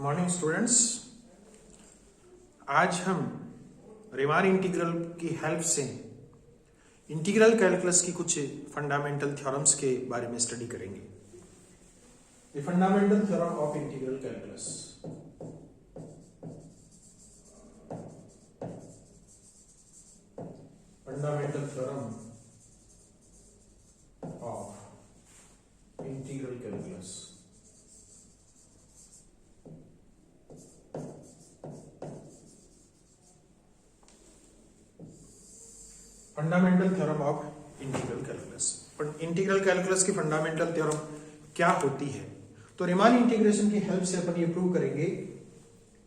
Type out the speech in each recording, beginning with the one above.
Morning students, आज हम Riemann integral की हेल्प से इंटीग्रल कैलकुलस की कुछ फंडामेंटल थ्योरम्स के बारे में स्टडी करेंगे। The fundamental theorem of integral calculus. Fundamental theorem of integral calculus. Fundamental theorem of integral calculus. Integral calculus की फंडामेंटल थ्योरम क्या होती है? तो रीमान इंटीग्रेशन की हेल्प से अपन ये प्रूव करेंगे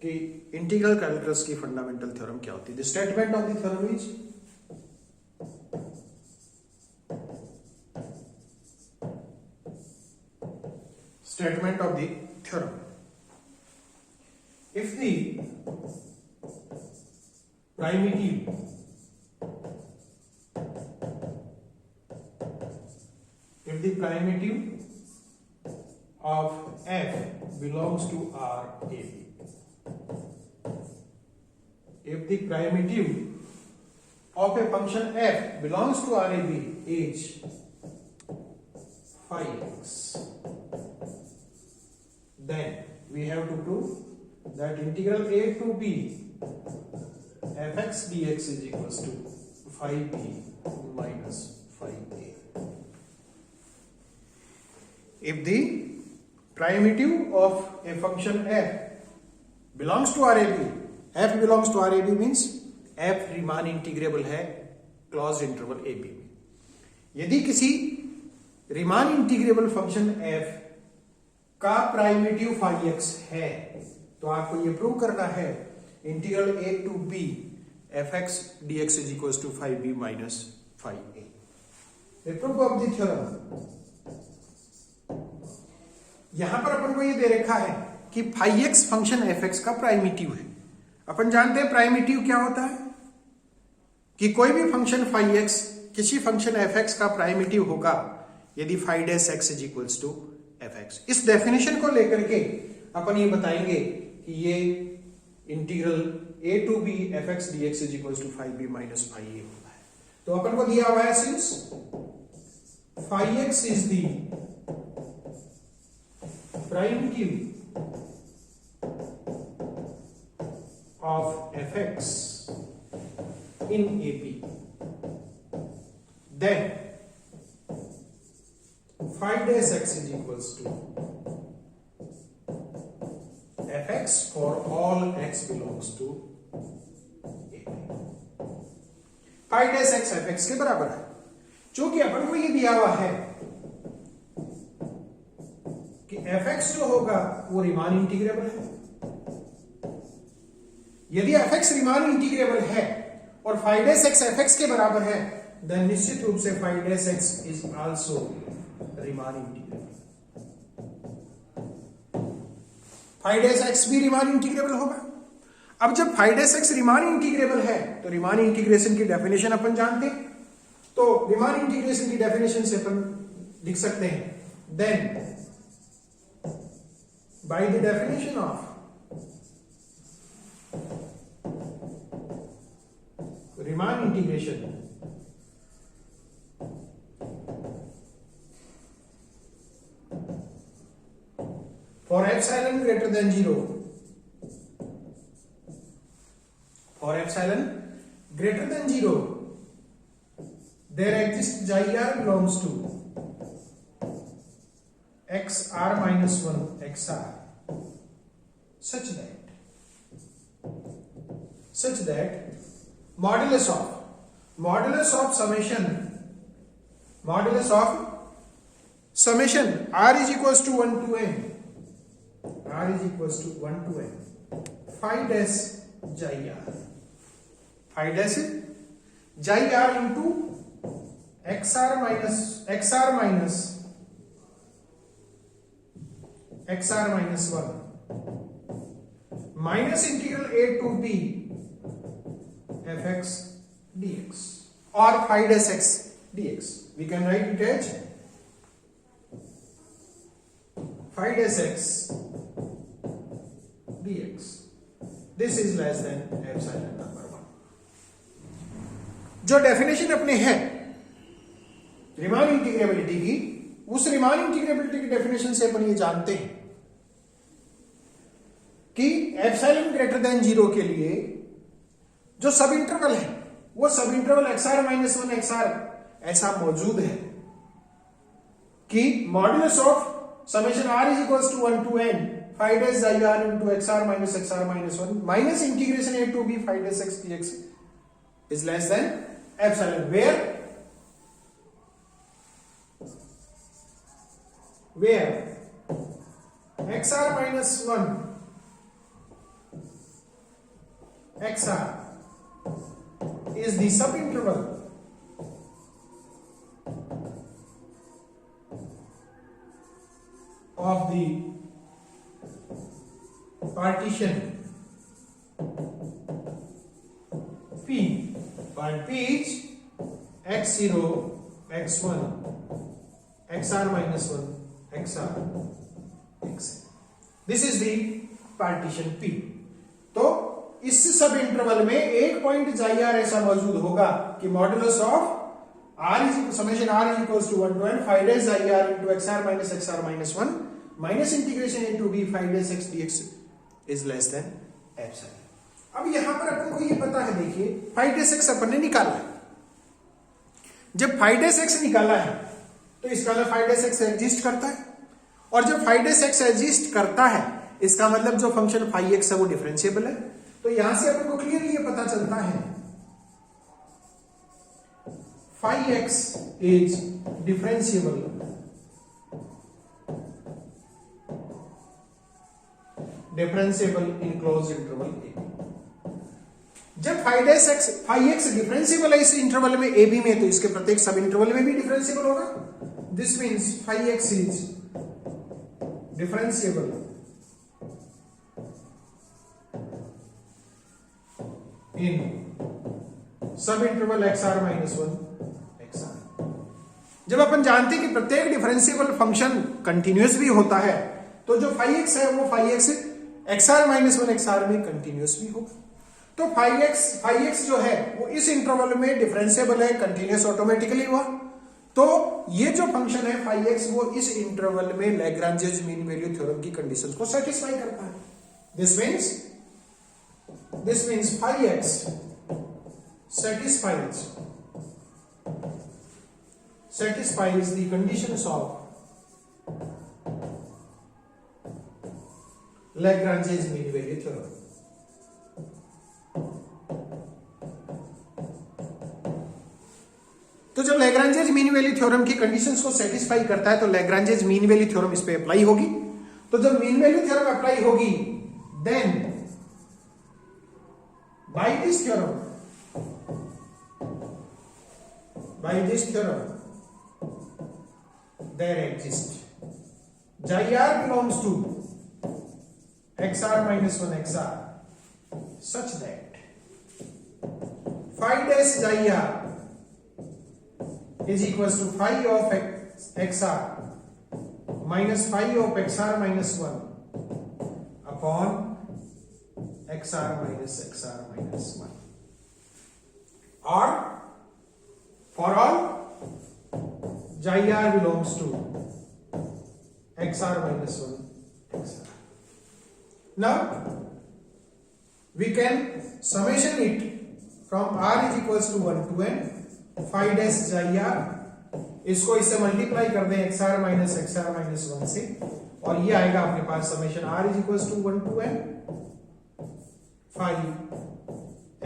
कि इंटीग्रल कैलकुलस की फंडामेंटल थ्योरम क्या होती है। The statement of the theorem is statement of the theorem. If the primitive of f belongs to RAB, if the primitive of a function f belongs to RAB is phi x, then we have to prove that integral a to b fx dx is equals to phi b minus phi a. If the primitive of a function f belongs to RAB, f belongs to RAB means f Riemann integrable है closed interval a b में। यदि किसी Riemann integrable function f का primitive phi x है तो आपको ये prove करना है integral a to b fx dx is equals to phi b minus phi a। The proof of the theorem, यहां पर अपन को ये दे रखा है कि फाई एक्स फंक्शन fx का प्राइमिटिव है। अपन जानते हैं प्राइमिटिव क्या होता है कि कोई भी फंक्शन फाई एक्स किसी फंक्शन fx का प्राइमिटिव होगा यदि phi dash x is equals to fx। इस डेफिनेशन को लेकर के अपन ये बताएंगे कि ये integral a to b fx dx is equals to phi b minus phi a होता है। तो अपन को दिया हुआ है since phi x is the primitive of fx in AP, then phi dash x is equals to fx for all x belongs to A. phi dash x fx के बराबर है। चूंकि अपन को ये दिया हुआ है कि fx जो होगा वो रीमान इंटीग्रेबल है। यदि fx रीमान इंटीग्रेबल है और phi dash x fx के बराबर है, then निश्चित रूप से phi dash x is also Riemann integrable. Phi dash x भी रीमान इंटीग्रेबल होगा। अब जब phi dash x Riemann integrable है तो रीमान इंटीग्रेशन की डेफिनेशन अपन जानते हैं। तो रीमान इंटीग्रेशन की डेफिनेशन से अपन लिख सकते हैं then by the definition of Riemann integration for epsilon greater than 0, for epsilon greater than 0 there exists xi r belongs to xr minus 1 xr such that modulus of summation r is equals to 1 to n, r is equals to 1 to n phi dash xi r, phi dash xi r into xr minus xr minus 1 minus integral a to b fx dx or phi dash x dx. We can write it as phi dash x dx. This is less than epsilon number 1. जो definition अपने है Riemann integrability की, उस Riemann integrability की definition से अपन ये जानते हैं कि एप्सिलॉन ग्रेटर देन 0 के लिए जो सब इंटरवल है वो सब इंटरवल xr माइनस 1 xr ऐसा मौजूद है कि modulus of summation r is equals to 1 to n phi dash xi r into xr minus 1 minus integration a to b phi dash x dx is less than epsilon, where xr minus 1 xr is the subinterval of the partition P, where P is x0, x1, xr minus 1, xr, x. This is the partition P. तो इस सब interval में एक point xi r ऐसा मौजूद होगा कि modulus of r is summation r is equals to 1 to n phi dash xi r into xr minus 1 minus integration a to b phi dash x dx is less than epsilon. अब यहां पर अपन को ये पता है, देखिए phi dash x अपन ने निकाला है. जब phi dash x निकाला है तो इसका मतलब phi dash x एग्जिस्ट करता है, और जब phi dash x एग्जिस्ट करता है इसका मतलब जो फंक्शन phi x है वो डिफरेंशिएबल है. तो यहां से अपन को क्लियरली ये पता चलता है phi x is differentiable in close interval a. जब phi x डिफरेंशिएबल है इस इंटरवल में a b में, तो इसके प्रत्येक सब इंटरवल में भी डिफरेंशिएबल होगा. This means phi x is differentiable इन सब इंटरवल xr माइनस 1 xr. जब अपन जानते हैं कि प्रत्येक डिफरेंशिएबल फंक्शन कंटिन्यूअस भी होता है, तो जो phi x है वो phi x xr minus 1 xr में कंटिन्यूअस भी होगा. तो phi x जो है वो इस इंटरवल में डिफरेंशिएबल है, कंटिन्यूअस ऑटोमेटिकली हुआ. तो ये जो फंक्शन है phi x वो इस इंटरवल में लैग्रांजेज मीन वैल्यू थ्योरम की कंडीशंस को सेटिस्फाई करता है. This means phi x satisfies the conditions of Lagrange's mean value theorem. तो जब लैग्रांजेज मीन वैल्यू थ्योरम की कंडीशंस को सेटिस्फाई करता है तो लैग्रांजेज मीन वैल्यू थ्योरम इस पे अप्लाई होगी. तो जब मीन वैल्यू थ्योरम अप्लाई होगी, then by this theorem there exists xi r belongs to xr minus 1 xr such that phi dash xi r is equals to phi of xr minus phi of xr minus 1 upon xr minus 1, or for all xi r belongs to xr minus 1 xr. Now we can summation it from r is equals to 1 to n phi dash xi r. इसको इससे multiply कर दें xr minus 1 से, और ये आएगा अपने पास summation r is equals to 1 to n phi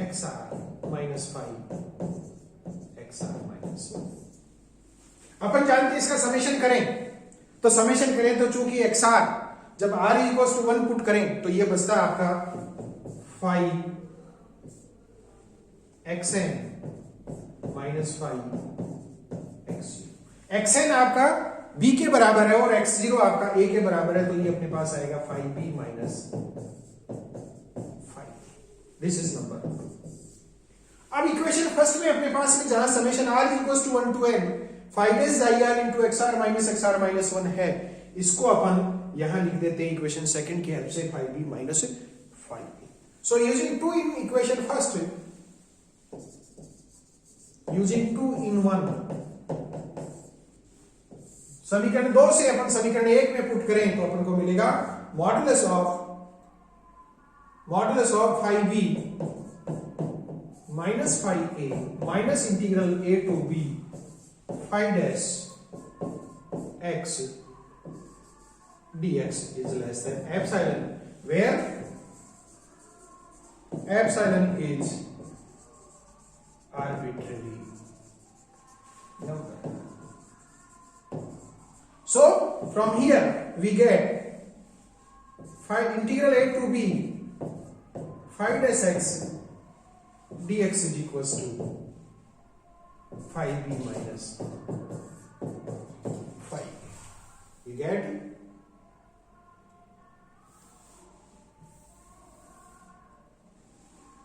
xr minus phi xr minus 1. अपन जानते हैं इसका समेशन करें तो चूंकि xr जब r इक्वल्स टू 1 पुट करें तो ये बचता है आपका phi xn minus phi x0. xn आपका b के बराबर है और x0 आपका a के बराबर है, तो ये अपने पास आएगा phi b minus. This is number. अब इक्वेशन फर्स्ट में अपने पास में जहां summation r equals to 1 to n phi dash xi r into xr minus 1 है, इसको अपन यहां लिख देते हैं इक्वेशन सेकंड की हेल्प से 5b minus 5a. So using 2 in equation first, using 2 in 1, समीकरण 2 से अपन समीकरण 1 में पुट करें तो अपन को मिलेगा modulus of 5b minus 5a minus integral a to b 5 dash x dx is less than epsilon, where epsilon is arbitrary number. So from here we get 5 integral a to b 5 dash x dx is equals to 5b minus 5. You get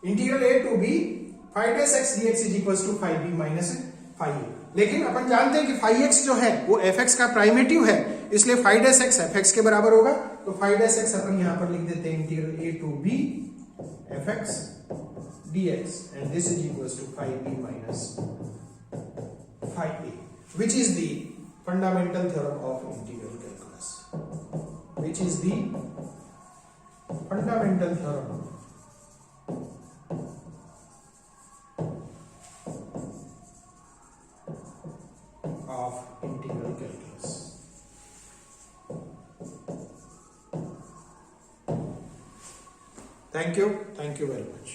integral a to b 5 dash x dx is equal to 5b minus 5a. लेकिन अपन जानते हैं कि 5x जो है वो fx का primitive है, इसलिए 5 dash x fx के बराबर होगा. तो 5 dash x अपन यहां पर लिख देते हैं integral a to b fx dx and this is equal to 5b minus 5a, which is the fundamental theorem of integral calculus. Which is the fundamental theorem of integral calculus. Thank you very much.